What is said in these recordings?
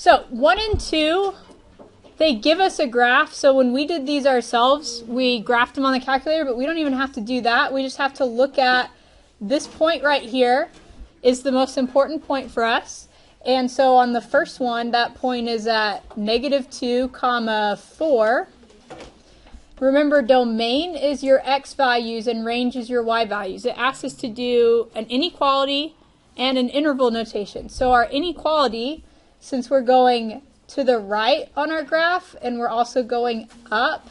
So 1 and 2, they give us a graph. So when we did these ourselves, we graphed them on the calculator, but we don't even have to do that. We just have to look at this point right here is the most important point for us. And so on the first one, that point is at -2, 4. Remember, domain is your x values and range is your y values. It asks us to do an inequality and an interval notation. So our inequality, since we're going to the right on our graph and we're also going up,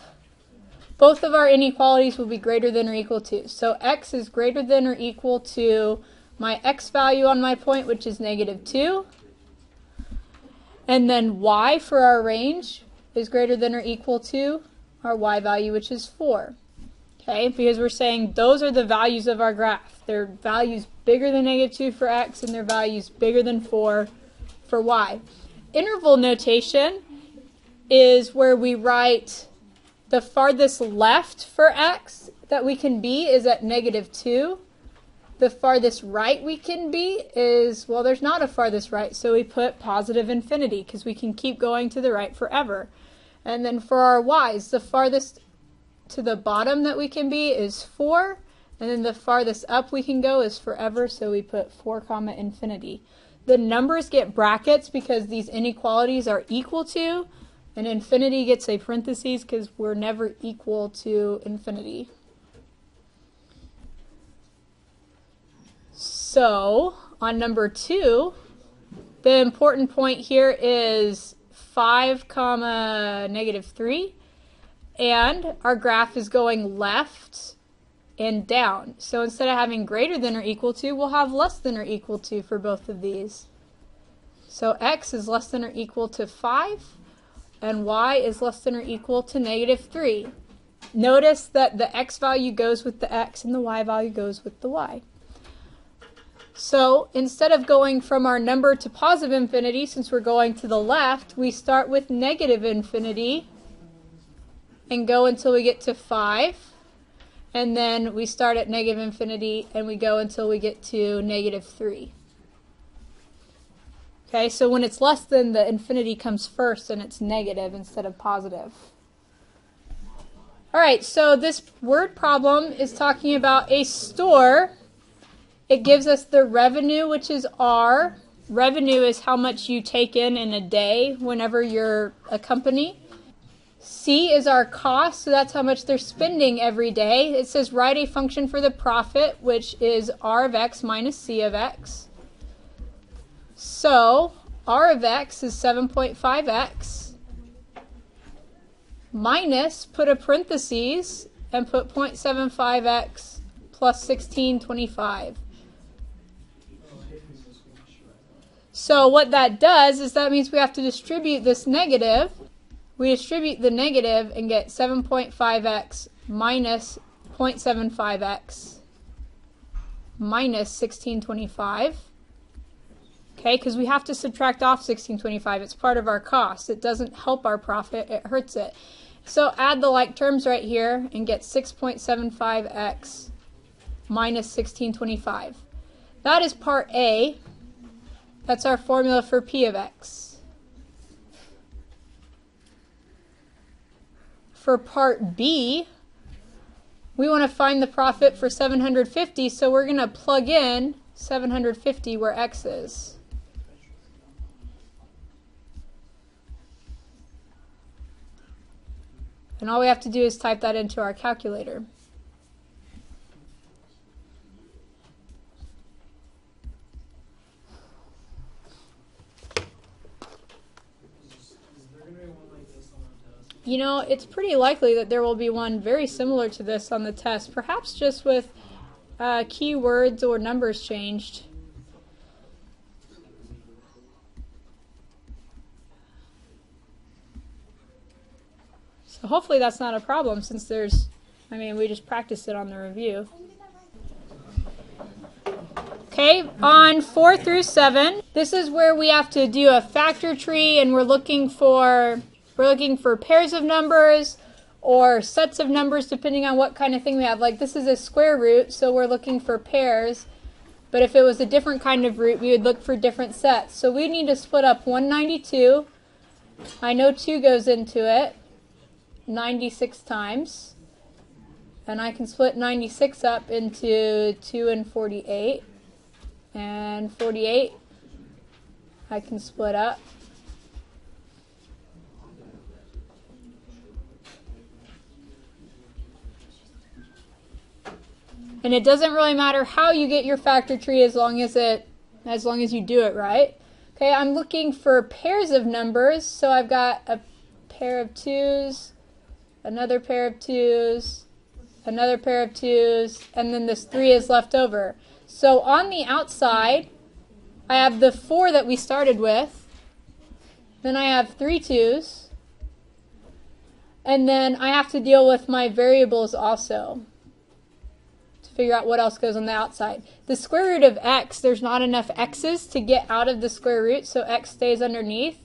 both of our inequalities will be greater than or equal to. So x is greater than or equal to my x value on my point, which is -2. And then y for our range is greater than or equal to our y value, which is 4. Okay, because we're saying those are the values of our graph. They're values bigger than -2 for x and their values bigger than 4 for y. Interval notation is where we write the farthest left for x that we can be is at -2. The farthest right we can be is, well, there's not a farthest right, so we put positive infinity because we can keep going to the right forever. And then for our y's, the farthest to the bottom that we can be is 4, and then the farthest up we can go is forever, so we put 4, infinity. The numbers get brackets because these inequalities are equal to, and infinity gets a parentheses because we're never equal to infinity. So on number 2, the important point here is 5, -3, and our graph is going left and down. So instead of having greater than or equal to, we'll have less than or equal to for both of these. So x is less than or equal to 5, and y is less than or equal to -3. Notice that the x value goes with the x and the y value goes with the y. So instead of going from our number to positive infinity, since we're going to the left, we start with negative infinity and go until we get to 5. And then we start at negative infinity and we go until we get to -3. Okay, so when it's less than, the infinity comes first and it's negative instead of positive. Alright, so this word problem is talking about a store. It gives us the revenue, which is R. Revenue is how much you take in a day whenever you're a company. C is our cost, so that's how much they're spending every day. It says write a function for the profit, which is R of x minus C of x. So R of x is 7.5x minus, put a parentheses, and put 0.75x plus 1625. So what that does is that means we have to distribute this negative. We distribute the negative and get 7.5x minus 0.75x minus 1625. Okay, because we have to subtract off 1625. It's part of our cost. It doesn't help our profit, it hurts it. So add the like terms right here and get 6.75x minus 1625. That is part A. That's our formula for P of x. For part B, we want to find the profit for 750, so we're going to plug in 750 where x is. And all we have to do is type that into our calculator. You know, it's pretty likely that there will be one very similar to this on the test, perhaps just with keywords or numbers changed. So hopefully that's not a problem since there's, we just practiced it on the review. Okay, on 4 through 7, this is where we have to do a factor tree and we're looking for pairs of numbers or sets of numbers depending on what kind of thing we have. Like this is a square root, so we're looking for pairs. But if it was a different kind of root, we would look for different sets. So we need to split up 192. I know 2 goes into it 96 times. And I can split 96 up into 2 and 48. And 48 I can split up. And it doesn't really matter how you get your factor tree as long as you do it right. Okay, I'm looking for pairs of numbers. So I've got a pair of 2s, another pair of 2s, another pair of 2s, and then this 3 is left over. So on the outside, I have the 4 that we started with. Then I have 3 2s. And then I have to deal with my variables also to figure out what else goes on the outside. The square root of x, there's not enough x's to get out of the square root, so x stays underneath.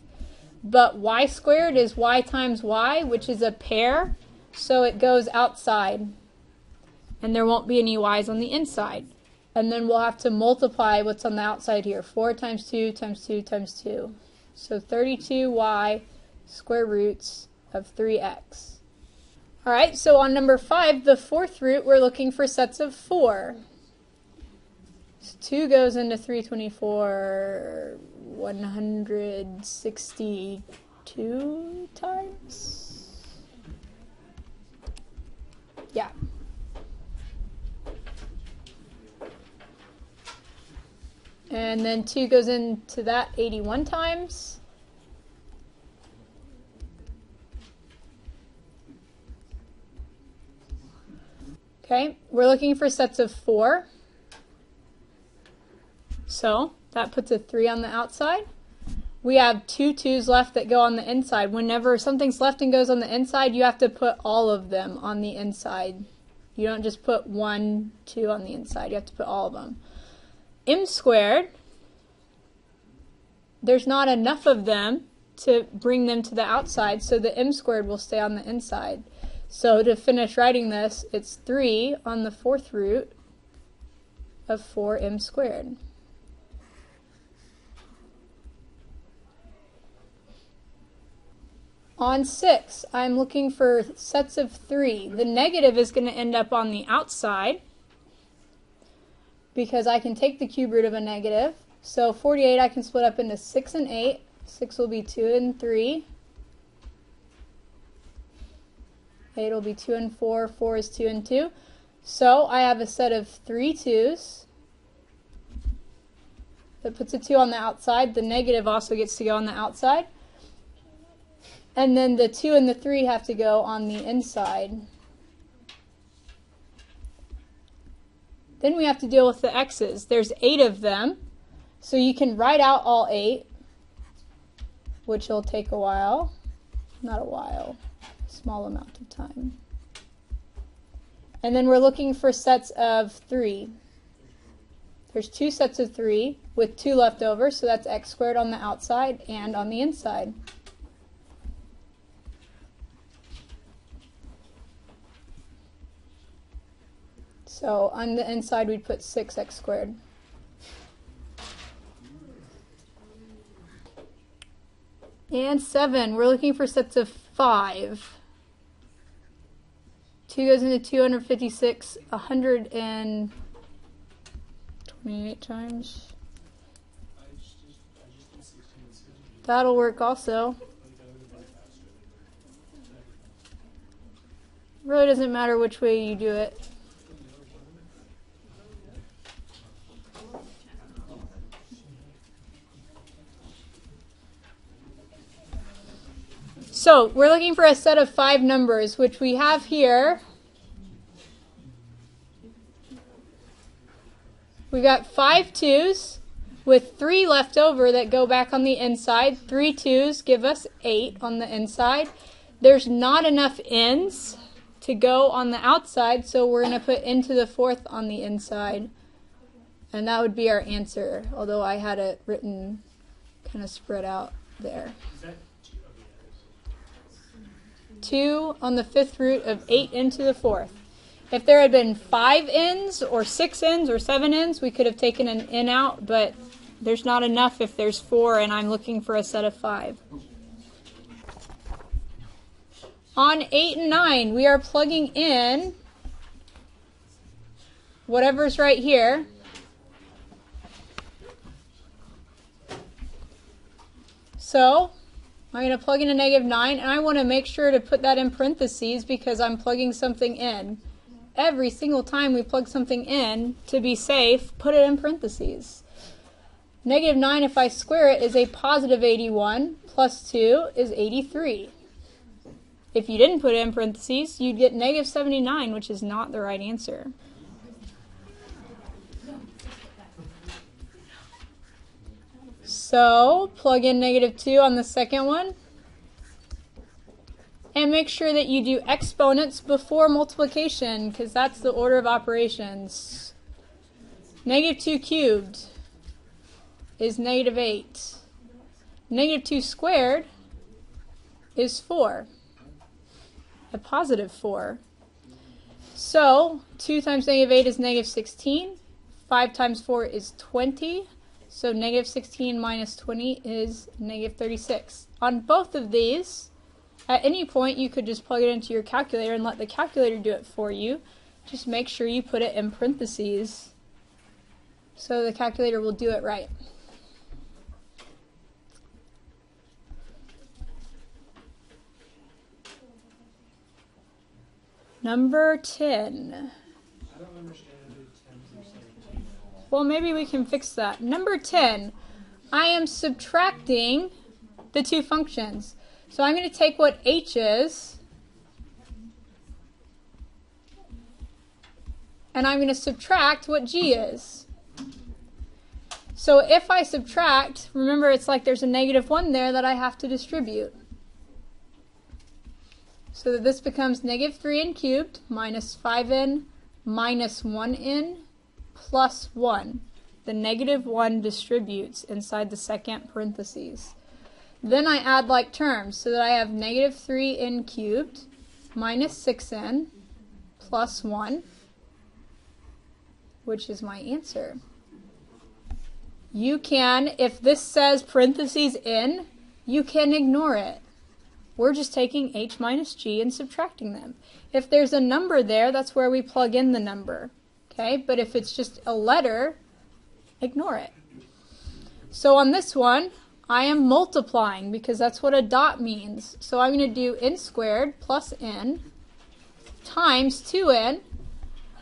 But y squared is y times y, which is a pair, so it goes outside. And there won't be any y's on the inside. And then we'll have to multiply what's on the outside here. 4 times 2 times 2 times 2. So 32y square roots of 3x. Alright, so on number 5, the 4th root, we're looking for sets of 4. So 2 goes into 324 162 times? Yeah. And then 2 goes into that 81 times. Okay, we're looking for sets of 4. So that puts a 3 on the outside. We have 2 2s left that go on the inside. Whenever something's left and goes on the inside, you have to put all of them on the inside. You don't just put 1, 2 on the inside. You have to put all of them. M squared, there's not enough of them to bring them to the outside, so the m squared will stay on the inside. So to finish writing this, it's 3 on the 4th root of 4m squared. On 6, I'm looking for sets of 3. The negative is going to end up on the outside, because I can take the cube root of a negative. So 48 I can split up into 6 and 8. 6 will be 2 and 3. 8 will be 2 and 4. 4 is 2 and 2. So I have a set of 3 2s. That puts a 2 on the outside. The negative also gets to go on the outside. And then the 2 and the 3 have to go on the inside. Then we have to deal with the x's. There's 8 of them, so you can write out all 8, which will take a while. Not a while, a small amount of time. And then we're looking for sets of 3. There's 2 sets of 3 with 2 left over, so that's x squared on the outside and on the inside. So on the inside we'd put 6x squared. And 7, we're looking for sets of 5. 2 goes into 256 128 times. That'll work also. Really doesn't matter which way you do it. So we're looking for a set of 5 numbers, which we have here. We've got 5 2s with 3 left over that go back on the inside. 3 2s give us 8 on the inside. There's not enough n's to go on the outside, so we're going to put into the 4th on the inside. And that would be our answer, although I had it written kind of spread out there. 2 on the 5th root of 8 into the 4th. If there had been 5 n's or 6 n's or 7 n's, we could have taken an n out, but there's not enough if there's 4 and I'm looking for a set of 5. On 8 and 9, we are plugging in whatever's right here. So I'm going to plug in a -9, and I want to make sure to put that in parentheses because I'm plugging something in. Every single time we plug something in, to be safe, put it in parentheses. -9, if I square it, is a positive 81, plus 2 is 83. If you didn't put it in parentheses, you'd get -79, which is not the right answer. So plug in -2 on the second one. And make sure that you do exponents before multiplication, because that's the order of operations. -2 cubed is -8. -2 squared is 4. A positive 4. So 2 times -8 is -16. 5 times 4 is 20. So -16 minus 20 is -36. On both of these, at any point you could just plug it into your calculator and let the calculator do it for you. Just make sure you put it in parentheses so the calculator will do it right. Number 10. I don't understand the 10s. Well, maybe we can fix that. Number 10, I am subtracting the two functions. So I'm going to take what h is, and I'm going to subtract what g is. So if I subtract, remember it's like there's a -1 there that I have to distribute. So that this becomes -3n cubed minus 5n minus 1n plus 1. The -1 distributes inside the second parentheses. Then I add like terms so that I have -3n cubed minus 6n plus 1, which is my answer. You can, if this says parentheses n, you can ignore it. We're just taking h minus g and subtracting them. If there's a number there, that's where we plug in the number. Okay, but if it's just a letter, ignore it. So on this one, I am multiplying because that's what a dot means. So I'm going to do n squared plus n times 2n,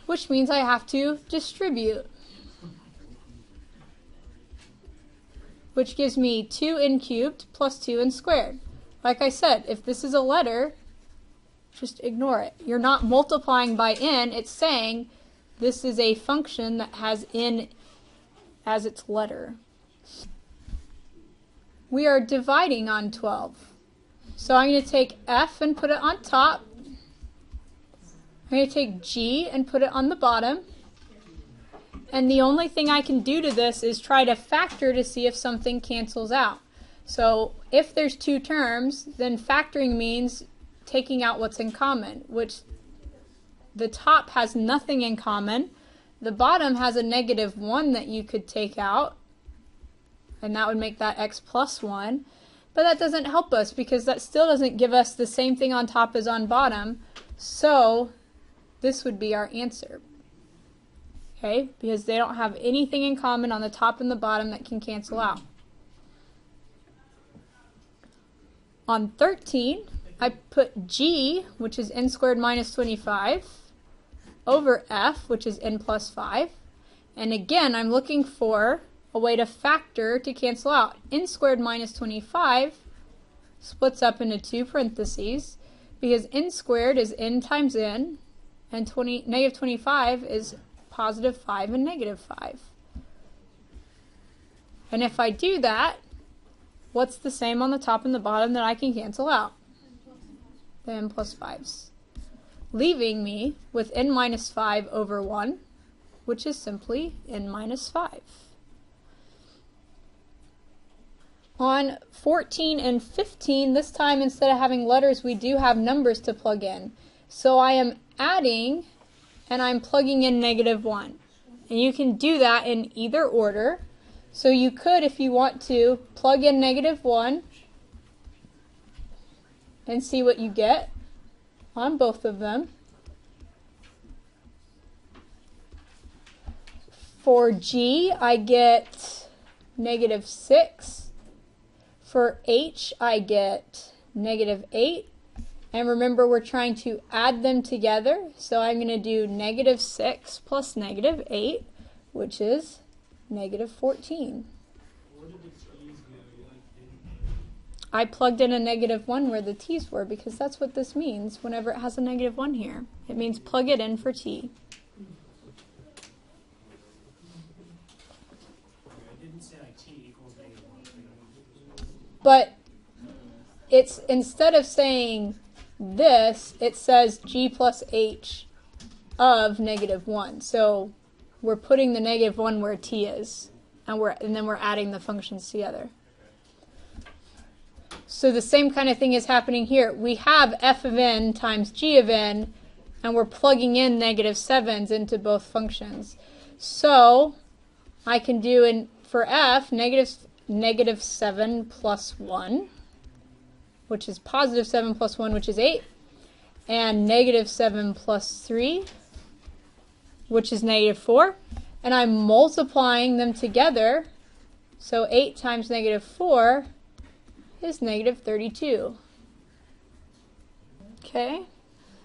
which means I have to distribute, which gives me 2n cubed plus 2n squared. Like I said, if this is a letter, just ignore it. You're not multiplying by n, it's saying this is a function that has n as its letter. We are dividing on 12. So I'm going to take f and put it on top. I'm going to take g and put it on the bottom. And the only thing I can do to this is try to factor to see if something cancels out. So if there's two terms, then factoring means taking out what's in common, which the top has nothing in common. The bottom has a -1 that you could take out, and that would make that x plus 1. But that doesn't help us because that still doesn't give us the same thing on top as on bottom. So this would be our answer. Okay, because they don't have anything in common on the top and the bottom that can cancel out. On 13, I put g, which is n squared minus 25, over f, which is n plus 5. And again, I'm looking for a way to factor to cancel out. N squared minus 25 splits up into two parentheses because n squared is n times n, and -25 is positive 5 and -5. And if I do that, what's the same on the top and the bottom that I can cancel out? The n plus 5s. Leaving me with n minus 5 over 1, which is simply n minus 5. On 14 and 15, this time instead of having letters, we do have numbers to plug in. So I am adding and I'm plugging in -1. And you can do that in either order. So you could, if you want to, plug in -1 and see what you get on both of them. For G, I get -6. For H, I get -8. And remember, we're trying to add them together. So I'm going to do -6 plus -8, which is -14. What did the T's do? You didn't. I plugged in a -1 where the T's were because that's what this means whenever it has a -1 here. It means plug it in for T. I didn't say like T equals -1. But it's, instead of saying this, it says G plus H of -1. So we're putting the -1 where T is, and then we're adding the functions together. So the same kind of thing is happening here. We have f of n times g of n, and we're plugging in -7s into both functions. So I can do, for f, -7 plus 1, which is +7 plus 1, which is 8, and -7 plus 3, which is -4, and I'm multiplying them together, so 8 times -4 is -32. Okay,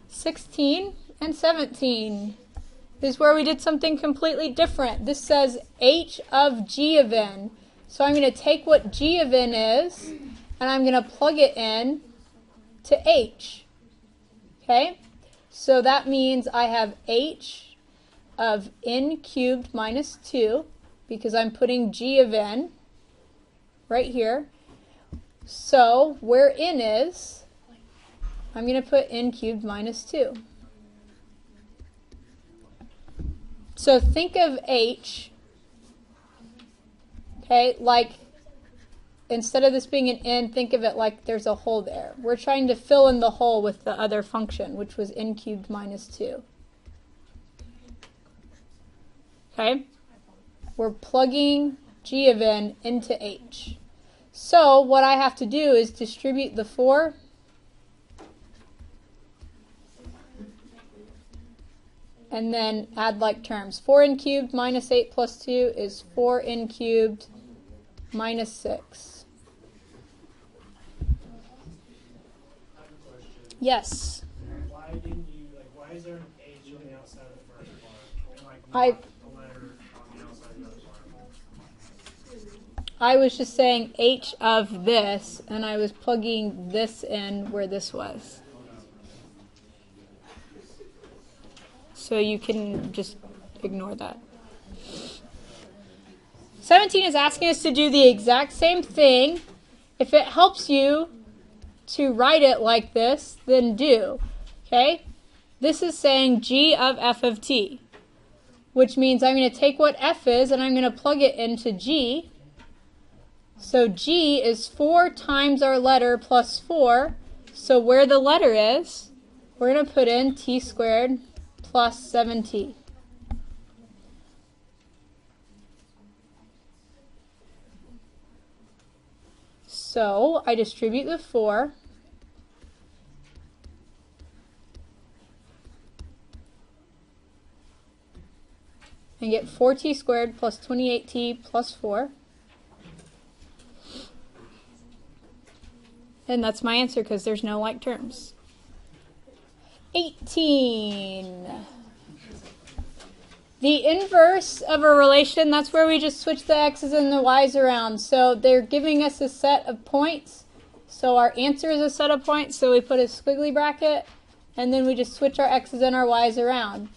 16 and 17 is where we did something completely different. This says h of g of n, so I'm going to take what g of n is, and I'm going to plug it in to h. Okay, so that means I have h of n cubed minus 2, because I'm putting g of n right here. So where n is, I'm going to put n cubed minus 2. So think of h, okay, like, instead of this being an n, think of it like there's a hole there. We're trying to fill in the hole with the other function, which was n cubed minus 2. Okay? We're plugging g of n into h. So what I have to do is distribute the 4 and then add like terms. 4n cubed minus 8 plus 2 is 4n cubed minus 6. Yes? Why didn't you, why is there an H on the outside of the first part? And not the letter on the outside of the other part? I was just saying h of this, and I was plugging this in where this was. So you can just ignore that. 17 is asking us to do the exact same thing. If it helps you to write it like this, then do. Okay? This is saying g of f of t, which means I'm going to take what f is and I'm going to plug it into g. So g is 4 times our letter plus 4. So where the letter is, we're going to put in t squared plus 7t. So I distribute the 4. And get 4t squared plus 28t plus 4. And that's my answer because there's no like terms. 18. The inverse of a relation, that's where we just switch the x's and the y's around. So they're giving us a set of points. So our answer is a set of points, so we put a squiggly bracket, and then we just switch our x's and our y's around.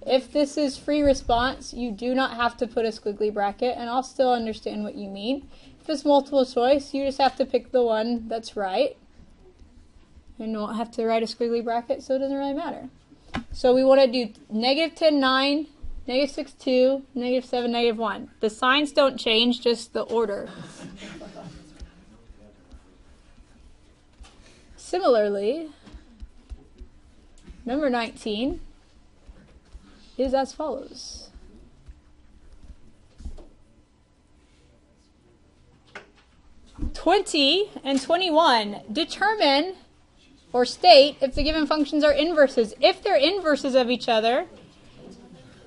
If this is free response, you do not have to put a squiggly bracket, and I'll still understand what you mean. If it's multiple choice, you just have to pick the one that's right. And you won't have to write a squiggly bracket, so it doesn't really matter. So we want to do -10, 9, -6, 2, -7, -1. The signs don't change, just the order. Similarly, number 19. is as follows. (20) and 21. Determine or state if the given functions are inverses. If they're inverses of each other,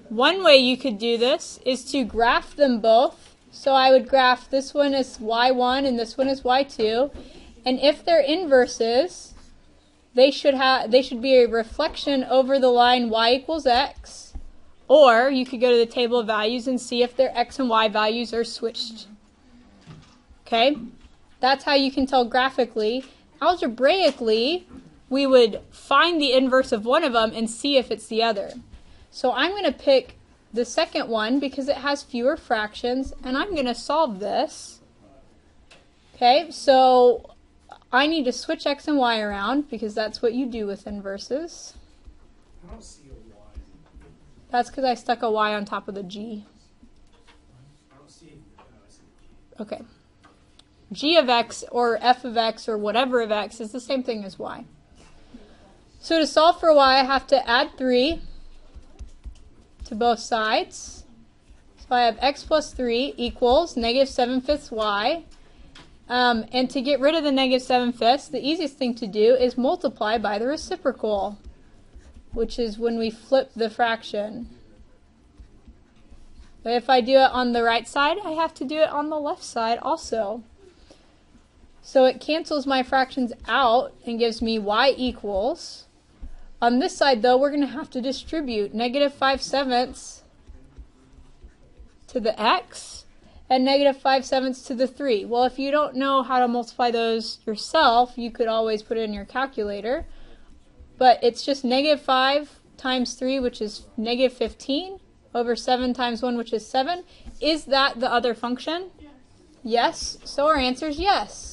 one way you could do this is to graph them both. So I would graph this one as y1 and this one as y2. And if they're inverses, they should be a reflection over the line y equals x. Or you could go to the table of values and see if their x and y values are switched. Okay? That's how you can tell graphically. Algebraically, we would find the inverse of one of them and see if it's the other. So I'm going to pick the second one because it has fewer fractions, and I'm going to solve this. Okay, so I need to switch x and y around because that's what you do with inverses. I don't see a y. That's because I stuck a y on top of the g. I don't see I see a g. Okay. G of x or f of x or whatever of x is the same thing as y. So to solve for y, I have to add 3 to both sides. So I have x plus 3 equals negative 7/5 y. And to get rid of the negative 7/5, the easiest thing to do is multiply by the reciprocal, which is when we flip the fraction. But if I do it on the right side, I have to do it on the left side also. So it cancels my fractions out and gives me y equals. On this side, though, we're going to have to distribute negative 5/7 to the x and negative 5/7 to the 3. Well, if you don't know how to multiply those yourself, you could always put it in your calculator. But it's just negative 5 times 3, which is negative 15, over 7 times 1, which is 7. Is that the other function? Yes. So our answer is yes.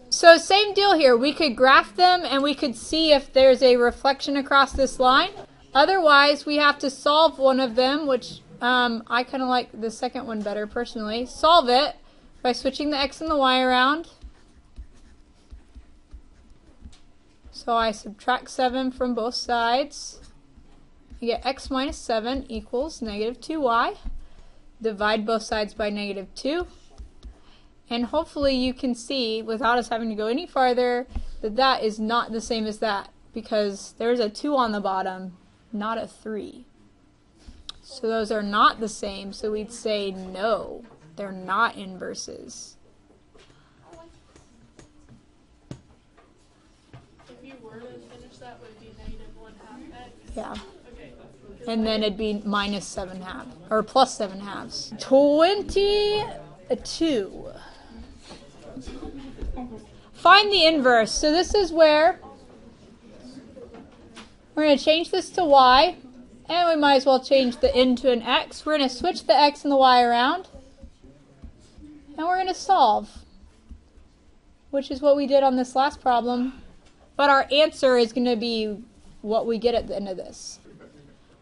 So same deal here. We could graph them and we could see if there's a reflection across this line. Otherwise, we have to solve one of them, which I kind of like the second one better personally. Solve it by switching the x and the y around. So I subtract 7 from both sides. I get x minus 7 equals negative 2y. Divide both sides by negative 2. And hopefully you can see, without us having to go any farther, that that is not the same as that, because there's a 2 on the bottom, not a 3. So those are not the same, so we'd say no, they're not inverses. If you were to finish that, would it be negative 1/2 x? Yeah. Okay. And then it'd be minus 7/2, or plus 7/2. 22. Find the inverse. So this is where we're going to change this to y, and we might as well change the n to an x. We're going to switch the x and the y around, and we're going to solve, which is what we did on this last problem. But our answer is going to be what we get at the end of this.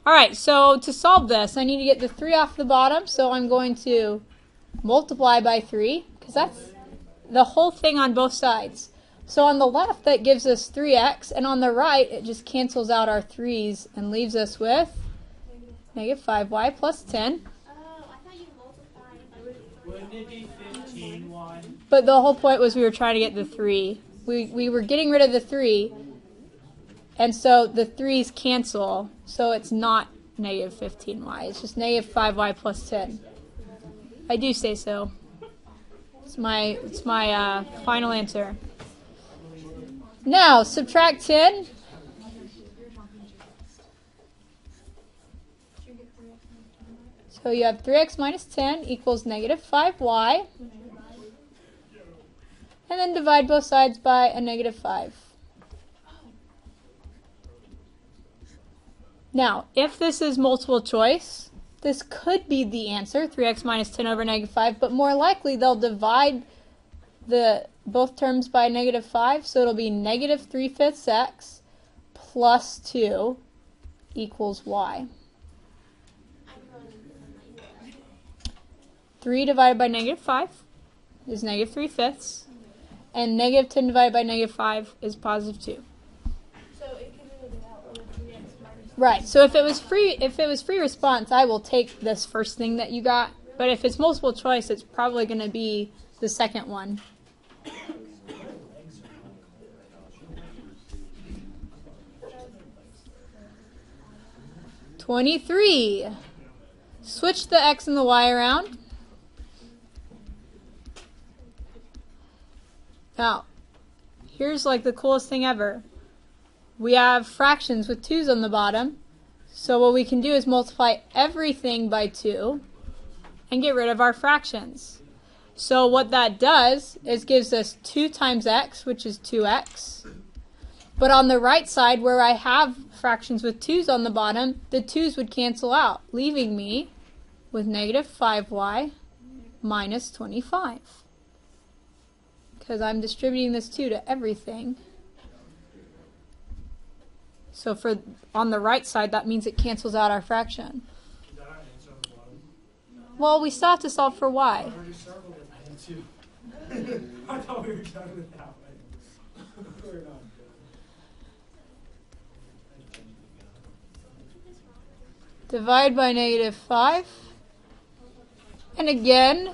Alright, so to solve this, I need to get the 3 off the bottom, so I'm going to multiply by 3, because that's the whole thing on both sides. So on the left, that gives us 3x, and on the right, it just cancels out our 3's and leaves us with negative 5y plus 10. Oh, I thought you multiplied. Wouldn't it be 15y? But the whole point was we were trying to get the 3. We were getting rid of the 3, and so the 3's cancel, so it's not negative 15y. It's just negative 5y plus 10. I do say so. It's my final answer. Now, subtract 10. So you have 3x minus 10 equals negative 5y. And then divide both sides by a negative 5. Now, if this is multiple choice, this could be the answer, 3x minus 10 over negative 5, but more likely they'll divide both terms by negative 5, so it'll be negative 3/5 x plus 2 equals y. 3 divided by negative 5 is negative 3/5, and negative 10 divided by negative 5 is positive 2. So it can be without 3x minus Right. So if it was free response, I will take this first thing that you got. But if it's multiple choice, it's probably going to be the second one. 23. Switch the x and the y around. Now, here's like the coolest thing ever. We have fractions with 2's on the bottom. So what we can do is multiply everything by 2 and get rid of our fractions. So what that does is gives us 2 times x, which is 2x. But on the right side, where I have fractions with 2's on the bottom, the 2's would cancel out, leaving me with negative 5y minus 25. Because I'm distributing this 2 to everything. So for on the right side, that means it cancels out our fraction. Is that our answer on the bottom? Well, we still have to solve for y. I already circled it. I did too. I thought we were done with that one. We're not. Divide by negative 5. And again,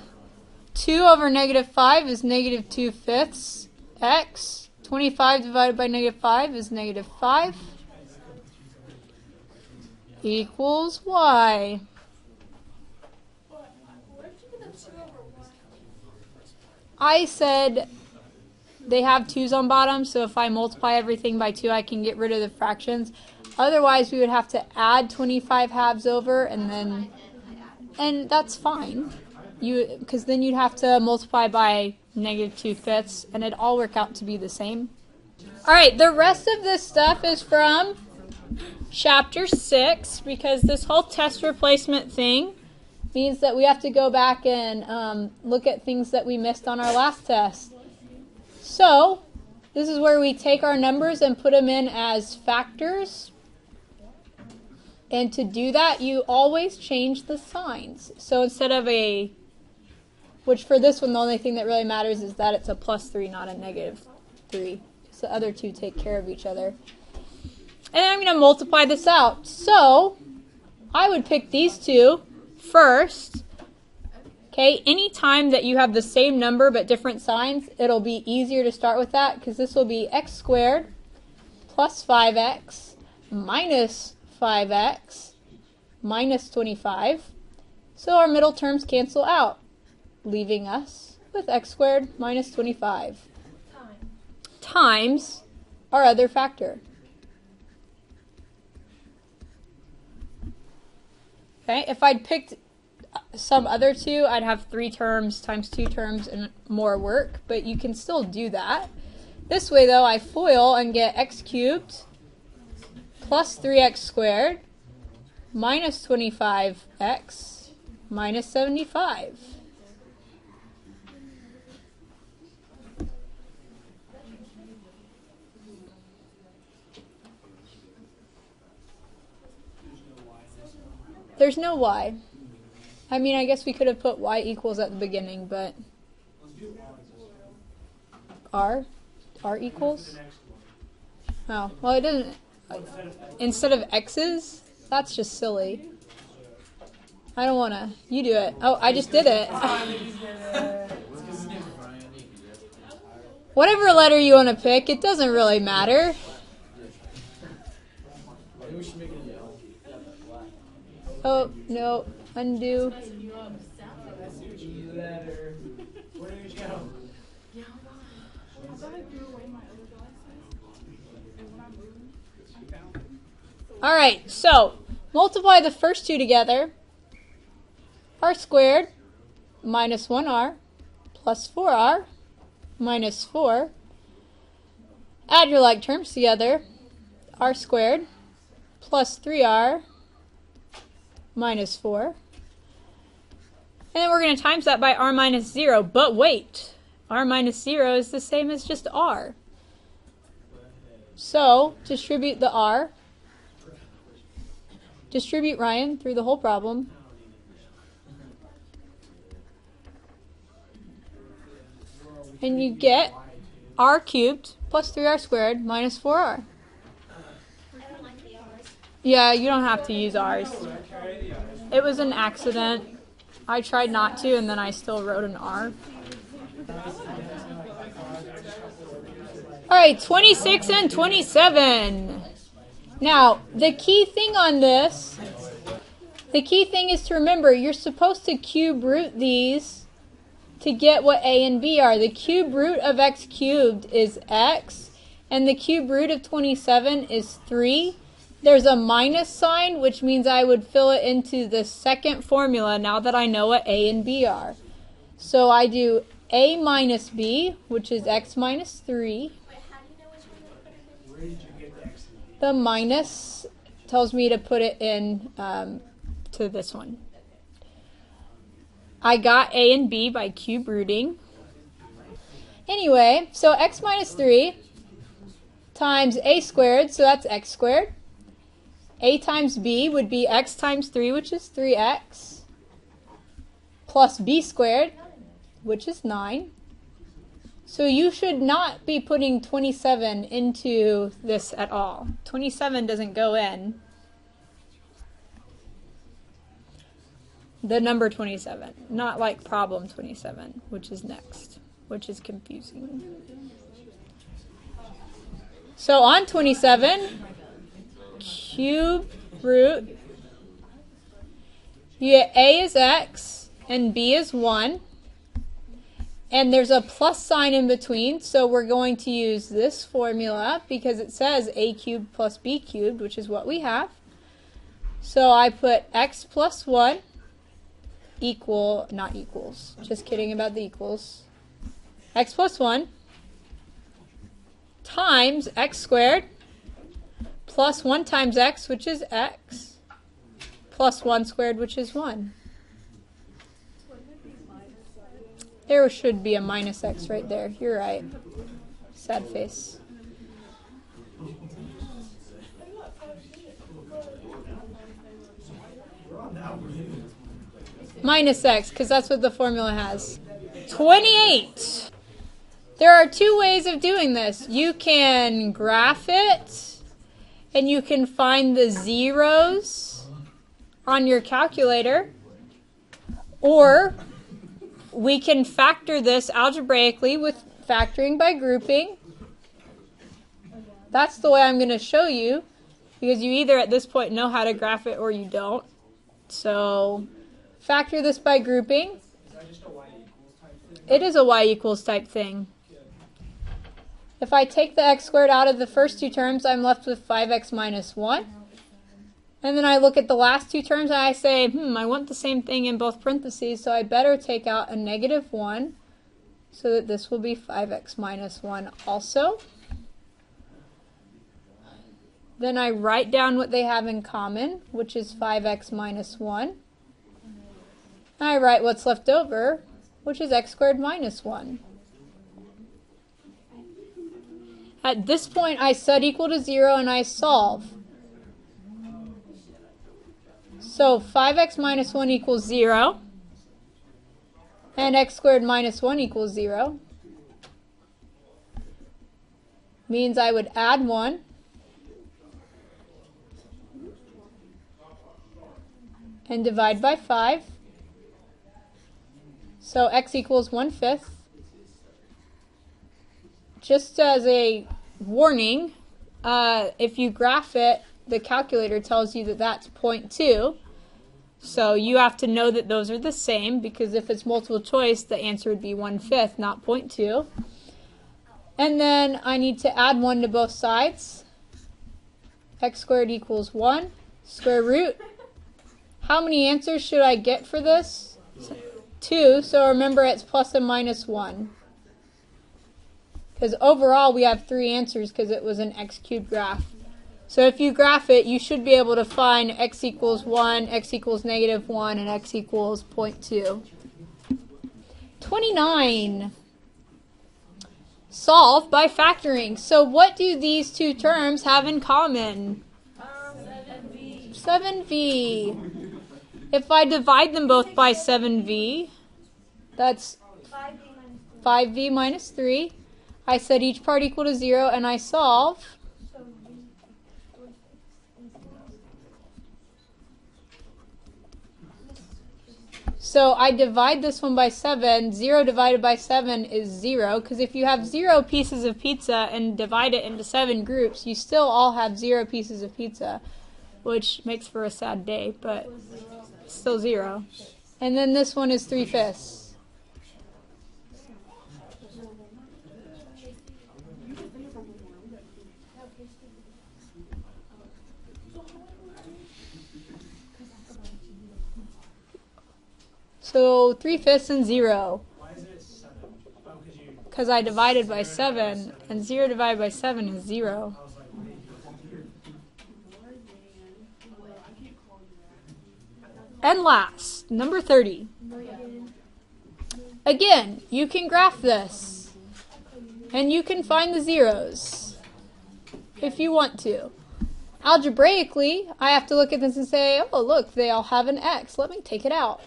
2 over negative 5 is negative 2/5 x. 25 divided by negative 5 is negative 5. Equals y. I said they have 2's on bottom, so if I multiply everything by 2, I can get rid of the fractions. Otherwise, we would have to add 25 halves over, and that's fine. Because then you'd have to multiply by negative 2/5, and it'd all work out to be the same. All right, the rest of this stuff is from Chapter 6, because this whole test replacement thing means that we have to go back and look at things that we missed on our last test. So, this is where we take our numbers and put them in as factors. And to do that, you always change the signs. So instead of which for this one, the only thing that really matters is that it's a +3, not a -3. So the other two take care of each other. And I'm going to multiply this out. So I would pick these two first. Okay, anytime that you have the same number but different signs, it'll be easier to start with that, because this will be x squared plus 5x minus 5x minus 25. So our middle terms cancel out, leaving us with x squared minus 25 times our other factor. Okay, if I'd picked some other two, I'd have 3 terms times 2 terms and more work, but you can still do that. This way, though, I FOIL and get x cubed plus 3x squared minus 25x minus 75. There's no y. I mean, I guess we could have put y equals at the beginning, but r equals? Oh, well, it doesn't. Instead of x's? That's just silly. I don't want to. You do it. Oh, I just did it. Whatever letter you want to pick, it doesn't really matter. Oh, no. Undo. All right, so multiply the first two together. R squared minus 1r plus 4r minus 4. Add your like terms together. R squared plus 3r minus 4. And then we're going to times that by r minus 0. But wait, r minus 0 is the same as just r. So distribute the r. Distribute Ryan through the whole problem. And you get r cubed plus 3r squared minus 4r. Yeah, you don't have to use ours. It was an accident. I tried not to, and then I still wrote an R. All right, 26 and 27. Now, the key thing on this, the key thing is to remember you're supposed to cube root these to get what a and b are. The cube root of x cubed is x, and the cube root of 27 is 3. There's a minus sign, which means I would fill it into the second formula now that I know what a and b are. So I do a minus b, which is x minus 3. Where did you get the x and b? The minus tells me to put it in to this one. I got a and b by cube rooting. Anyway, so x minus 3 times a squared, so that's x squared. A times b would be x times 3, which is 3x, plus b squared, which is 9. So you should not be putting 27 into this at all. 27 doesn't go in. The number 27, not like problem 27, which is next, which is confusing. So on 27, cube root, you get a is x and b is 1. And there's a plus sign in between, so we're going to use this formula because it says a cubed plus b cubed, which is what we have. So I put x plus 1 equal, not equals, just kidding about the equals, x plus 1 times x squared plus 1 times x, which is x, plus 1 squared, which is 1. There should be a minus x right there. You're right. Sad face. Minus x, because that's what the formula has. 28. There are two ways of doing this. You can graph it, and you can find the zeros on your calculator, or we can factor this algebraically with factoring by grouping. That's the way I'm going to show you, because you either at this point know how to graph it or you don't. So factor this by grouping. Is that just a y equals type thing? It is a y equals type thing. If I take the x squared out of the first two terms, I'm left with 5x minus 1. And then I look at the last two terms and I say, I want the same thing in both parentheses, so I better take out a negative 1 so that this will be 5x minus 1 also. Then I write down what they have in common, which is 5x minus 1. And I write what's left over, which is x squared minus 1. At this point, I set equal to 0 and I solve. So 5x minus 1 equals 0, and x squared minus 1 equals 0. Means I would add 1, and divide by 5. So x equals 1/5. Just as a warning, if you graph it, the calculator tells you that that's 0.2. So you have to know that those are the same, because if it's multiple choice, the answer would be 1/5, not 0.2. And then I need to add 1 to both sides. X squared equals 1. Square root. How many answers should I get for this? 2. So remember, it's plus and minus 1. Because overall we have 3 answers because it was an x cubed graph. So if you graph it, you should be able to find x equals 1, x equals negative 1, and x equals 0.2. 29. Solve by factoring. So what do these two terms have in common? 7v. 7v. If I divide them both by 7v, that's 5v minus 3. I set each part equal to 0, and I solve. So I divide this one by 7. 0 divided by 7 is 0, because if you have 0 pieces of pizza and divide it into 7 groups, you still all have 0 pieces of pizza, which makes for a sad day, but still 0. And then this one is 3/5. So 3/5 and 0. Why is it 7? Oh, because I divided by 7, and 0 divided by 7 is 0. I was like, And last, number 30. Again, you can graph this, and you can find the zeros if you want to. Algebraically, I have to look at this and say, oh, look, they all have an x. Let me take it out.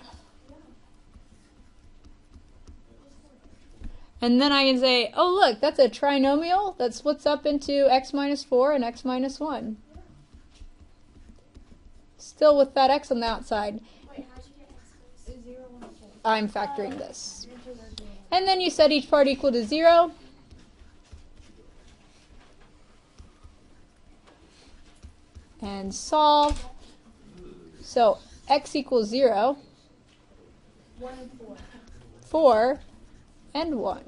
And then I can say, oh, look, that's a trinomial that splits up into x minus 4 and x minus 1. Still with that x on the outside. Wait, how'd you get x 0, 1, 4? I'm factoring this. And then you set each part equal to 0. And solve. So x equals 0. 1 and 4. 4 and 1.